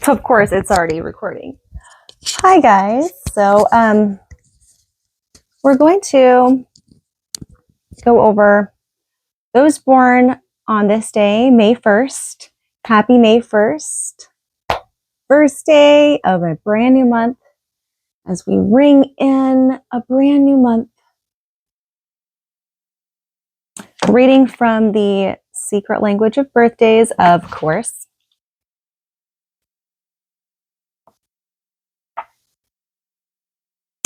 So of course it's already recording. Hi guys. So we're going to go over those born on this day, May 1st. Happy May 1st. First day of a brand new month as we ring in a brand new month. Reading from the Secret Language of Birthdays, of course.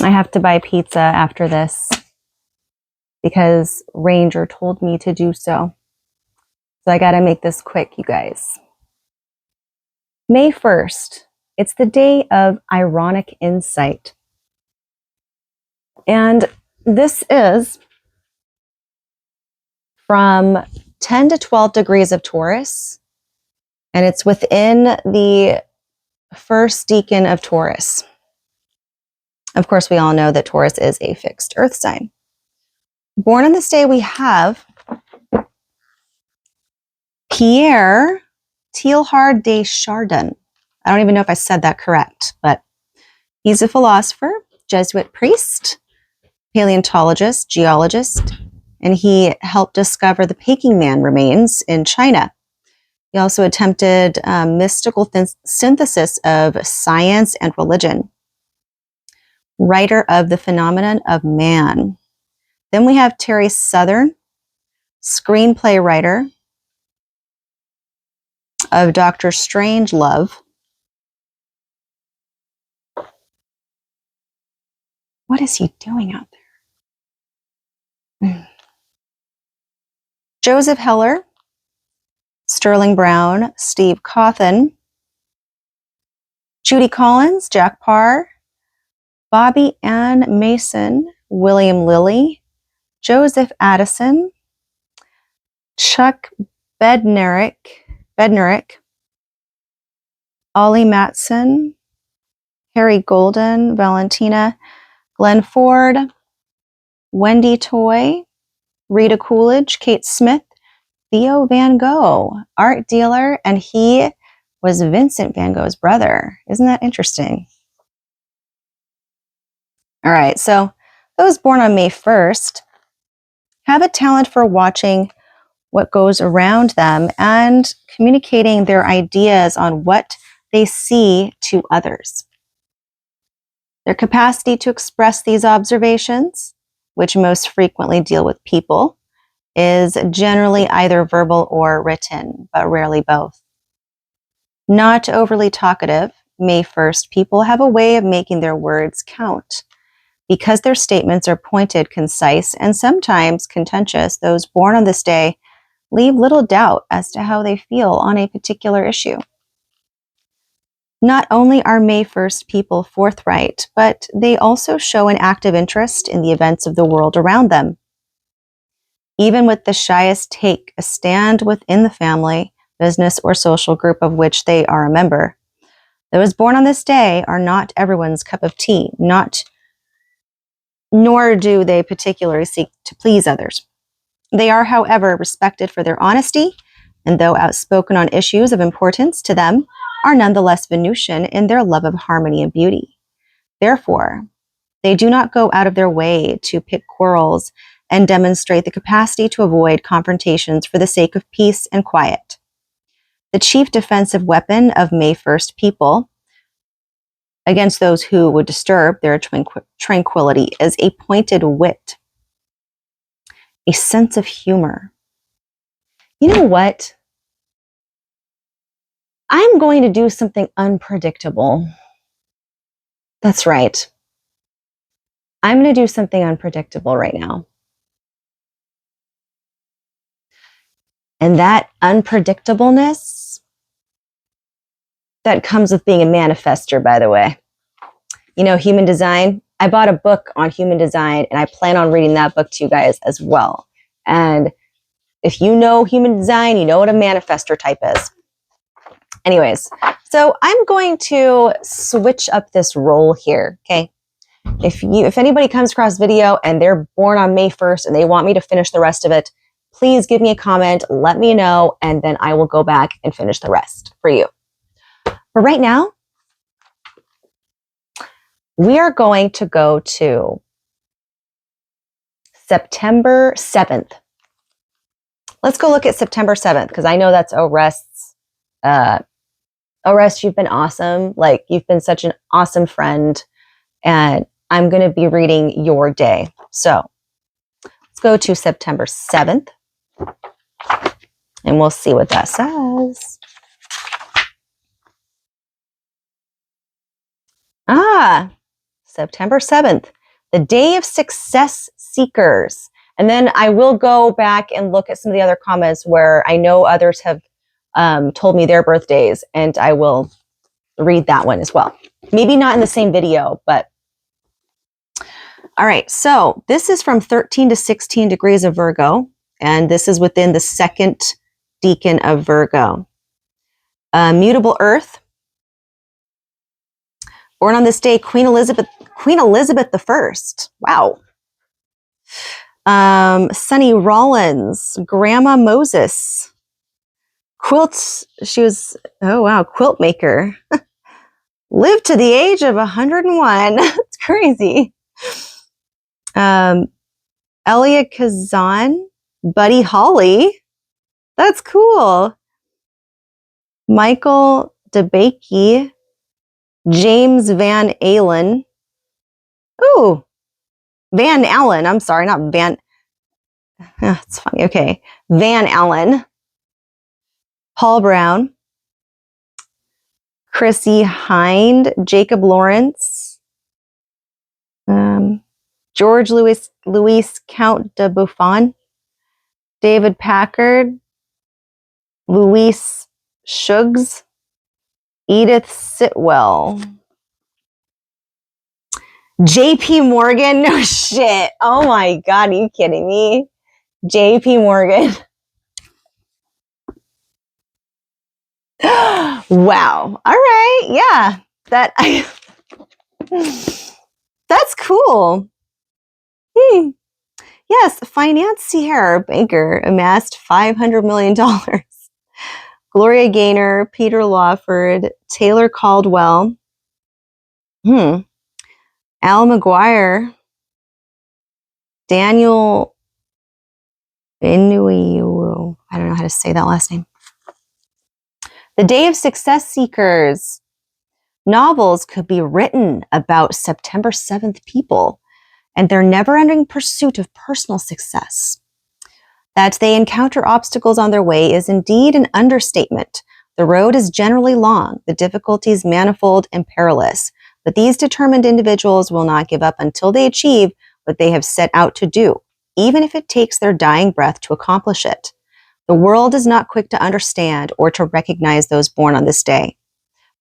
I have to buy pizza after this because Ranger told me to do so. So I got to make this quick, you guys. May 1st, it's the day of ironic insight. And this is from 10 to 12 degrees of Taurus, and it's within the first decan of Taurus. Of course, we all know that Taurus is a fixed earth sign. Born on this day, we have Pierre Teilhard de Chardin. I don't even know if I said that correct, but he's a philosopher, Jesuit priest, paleontologist, geologist, and he helped discover the Peking Man remains in China. He also attempted mystical synthesis of science and religion. Writer of The Phenomenon of Man. Then we have Terry Southern, screenplay writer of Dr. Strangelove. What is he doing out there? Joseph Heller, Sterling Brown, Steve Cawthon, Judy Collins, Jack Parr, Bobby Ann Mason, William Lilly, Joseph Addison, Chuck Bednarik, Ollie Matson, Harry Golden, Valentina, Glenn Ford, Wendy Toy, Rita Coolidge, Kate Smith, Theo Van Gogh, art dealer, and he was Vincent Van Gogh's brother. Isn't that interesting? All right, so those born on May 1st have a talent for watching what goes around them and communicating their ideas on what they see to others. Their capacity to express these observations, which most frequently deal with people, is generally either verbal or written, but rarely both. Not overly talkative, May 1st people have a way of making their words count. Because their statements are pointed, concise, and sometimes contentious, those born on this day leave little doubt as to how they feel on a particular issue. Not only are May 1st people forthright, but they also show an active interest in the events of the world around them. Even with the shyest, take a stand within the family, business, or social group of which they are a member. Those born on this day are not everyone's cup of tea, nor do they particularly seek to please others. They are, however, respected for their honesty, and though outspoken on issues of importance to them, are nonetheless Venusian in their love of harmony and beauty. Therefore, they do not go out of their way to pick quarrels and demonstrate the capacity to avoid confrontations for the sake of peace and quiet. The chief defensive weapon of May 1st people against those who would disturb their tranquility is a pointed wit, a sense of humor. You know what? I'm going to do something unpredictable. That's right. I'm going to do something unpredictable right now. And that unpredictableness, that comes with being a manifester, by the way. You know, human design. I bought a book on human design, and I plan on reading that book to you guys as well. And if you know human design, you know what a manifester type is. Anyways, so I'm going to switch up this role here, okay? If anybody comes across video and they're born on May 1st and they want me to finish the rest of it, please give me a comment, let me know, and then I will go back and finish the rest for you. But right now, we are going to go to September 7th. Let's go look at September 7th, because I know that's Orest's. Orest, you've been awesome. Like, you've been such an awesome friend, and I'm going to be reading your day. So let's go to September 7th, and we'll see what that says. September 7th, the day of success seekers. And then I will go back and look at some of the other comments where I know others have told me their birthdays, and I will read that one as well. Maybe not in the same video, but all right. So this is from 13 to 16 degrees of Virgo, and this is within the second decan of Virgo. Mutable Earth. Born on this day, Queen Elizabeth I. Wow. Sonny Rollins, Grandma Moses, quilt maker. Lived to the age of 101. It's crazy. Elia Kazan, Buddy Holly. That's cool. Michael DeBakey, James Van Allen. Ooh, Van Allen. I'm sorry, not Van. It's funny. Okay. Van Allen. Paul Brown. Chrissy Hind. Jacob Lawrence. George Louis Count de Buffon. David Packard. Louise Suggs. Edith Sitwell. JP Morgan. No shit. Oh my God. Are you kidding me? JP Morgan. Wow. All right. Yeah. That's cool. Yes. Financier banker amassed $500 million. Gloria Gaynor, Peter Lawford, Taylor Caldwell. Al McGuire. Daniel Inouye. I don't know how to say that last name. The Day of Success Seekers. Novels could be written about September 7th people and their never-ending pursuit of personal success. That they encounter obstacles on their way is indeed an understatement. The road is generally long, the difficulties manifold and perilous, but these determined individuals will not give up until they achieve what they have set out to do, even if it takes their dying breath to accomplish it. The world is not quick to understand or to recognize those born on this day,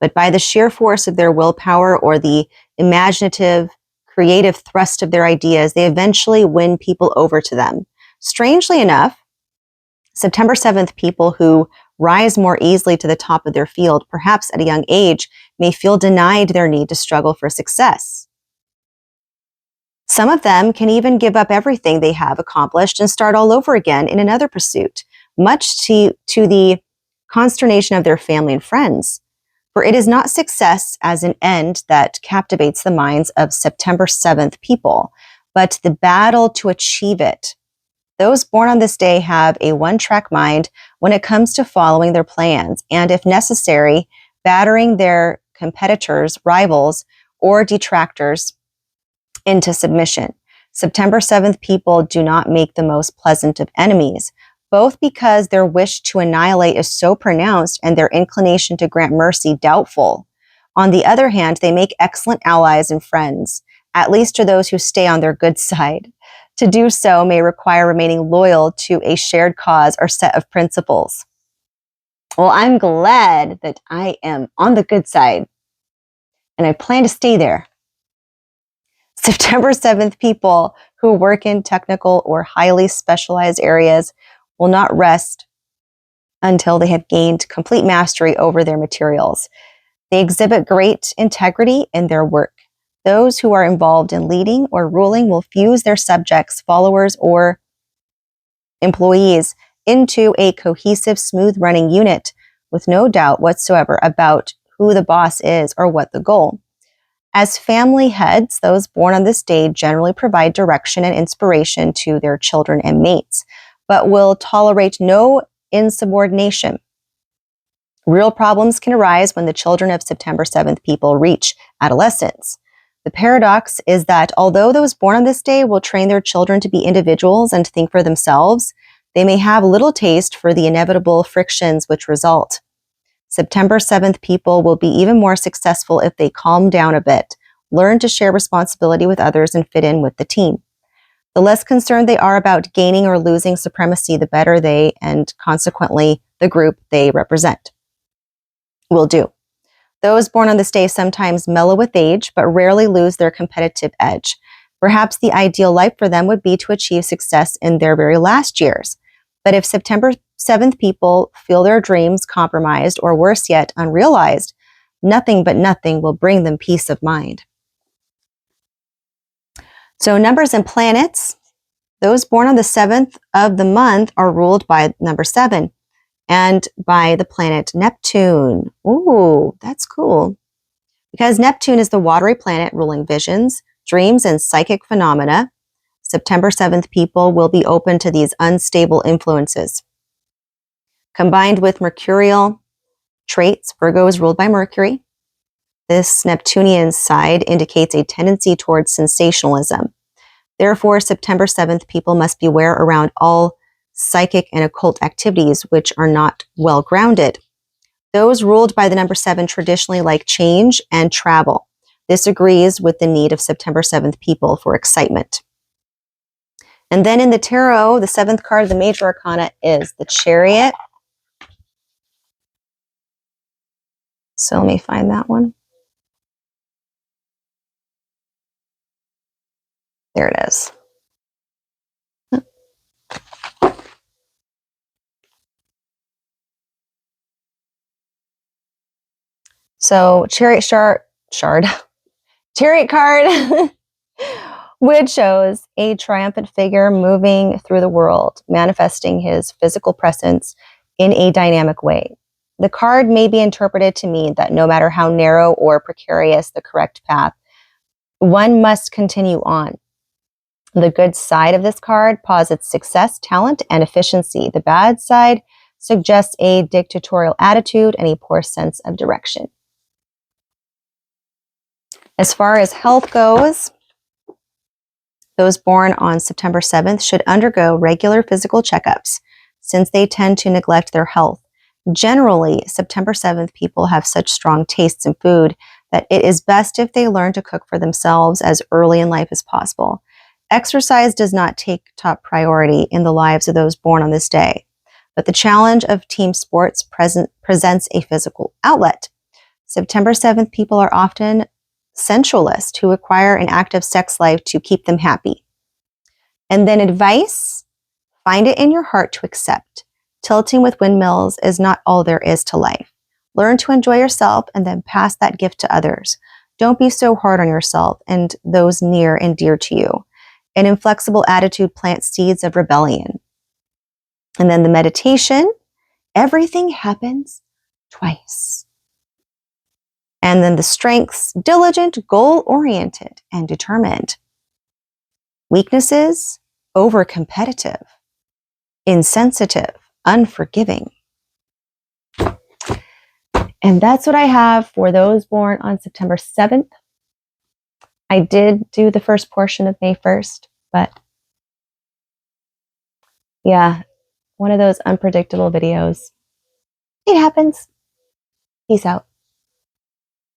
but by the sheer force of their willpower or the imaginative, creative thrust of their ideas, they eventually win people over to them. Strangely enough, September 7th people who rise more easily to the top of their field, perhaps at a young age, may feel denied their need to struggle for success. Some of them can even give up everything they have accomplished and start all over again in another pursuit, much to the consternation of their family and friends. For it is not success as an end that captivates the minds of September 7th people, but the battle to achieve it. Those born on this day have a one-track mind when it comes to following their plans, and if necessary, battering their competitors, rivals, or detractors into submission. September 7th people do not make the most pleasant of enemies, both because their wish to annihilate is so pronounced and their inclination to grant mercy doubtful. On the other hand, they make excellent allies and friends, at least to those who stay on their good side. To do so may require remaining loyal to a shared cause or set of principles. Well, I'm glad that I am on the good side, and I plan to stay there. September 7th people who work in technical or highly specialized areas will not rest until they have gained complete mastery over their materials. They exhibit great integrity in their work. Those who are involved in leading or ruling will fuse their subjects, followers, or employees into a cohesive, smooth-running unit with no doubt whatsoever about who the boss is or what the goal. As family heads, those born on this day generally provide direction and inspiration to their children and mates, but will tolerate no insubordination. Real problems can arise when the children of September 7th people reach adolescence. The paradox is that although those born on this day will train their children to be individuals and to think for themselves, they may have little taste for the inevitable frictions which result. September 7th people will be even more successful if they calm down a bit, learn to share responsibility with others, and fit in with the team. The less concerned they are about gaining or losing supremacy, the better they, and consequently the group they represent, will do. Those born on this day sometimes mellow with age, but rarely lose their competitive edge. Perhaps the ideal life for them would be to achieve success in their very last years. But if September 7th people feel their dreams compromised, or worse yet, unrealized, nothing but nothing will bring them peace of mind. So numbers and planets, those born on the 7th of the month are ruled by number 7 and by the planet Neptune. Ooh, that's cool. Because Neptune is the watery planet ruling visions, dreams, and psychic phenomena, September 7th people will be open to these unstable influences. Combined with mercurial traits, Virgo is ruled by Mercury. This Neptunian side indicates a tendency towards sensationalism. Therefore, September 7th people must beware around all psychic and occult activities which are not well grounded. Those ruled by the number 7 traditionally like change and travel. This agrees with the need of September 7th people for excitement. And then in the tarot, the 7th card of the major arcana is the Chariot. So let me find that one. There it is. So Chariot Chariot card, which shows a triumphant figure moving through the world, manifesting his physical presence in a dynamic way. The card may be interpreted to mean that no matter how narrow or precarious the correct path, one must continue on. The good side of this card posits success, talent, and efficiency. The bad side suggests a dictatorial attitude and a poor sense of direction. As far as health goes, those born on September 7th should undergo regular physical checkups since they tend to neglect their health. Generally, September 7th people have such strong tastes in food that it is best if they learn to cook for themselves as early in life as possible. Exercise does not take top priority in the lives of those born on this day, but the challenge of team sports presents a physical outlet. September 7th people are often sensualists who require an active sex life to keep them happy. And then advice, find it in your heart to accept. Tilting with windmills is not all there is to life. Learn to enjoy yourself and then pass that gift to others. Don't be so hard on yourself and those near and dear to you. An inflexible attitude plants seeds of rebellion. And then the meditation, everything happens twice. And then the strengths, diligent, goal-oriented, and determined. Weaknesses, over-competitive, insensitive, unforgiving. And that's what I have for those born on September 7th. I did do the first portion of May 1st, but yeah, one of those unpredictable videos. It happens. Peace out.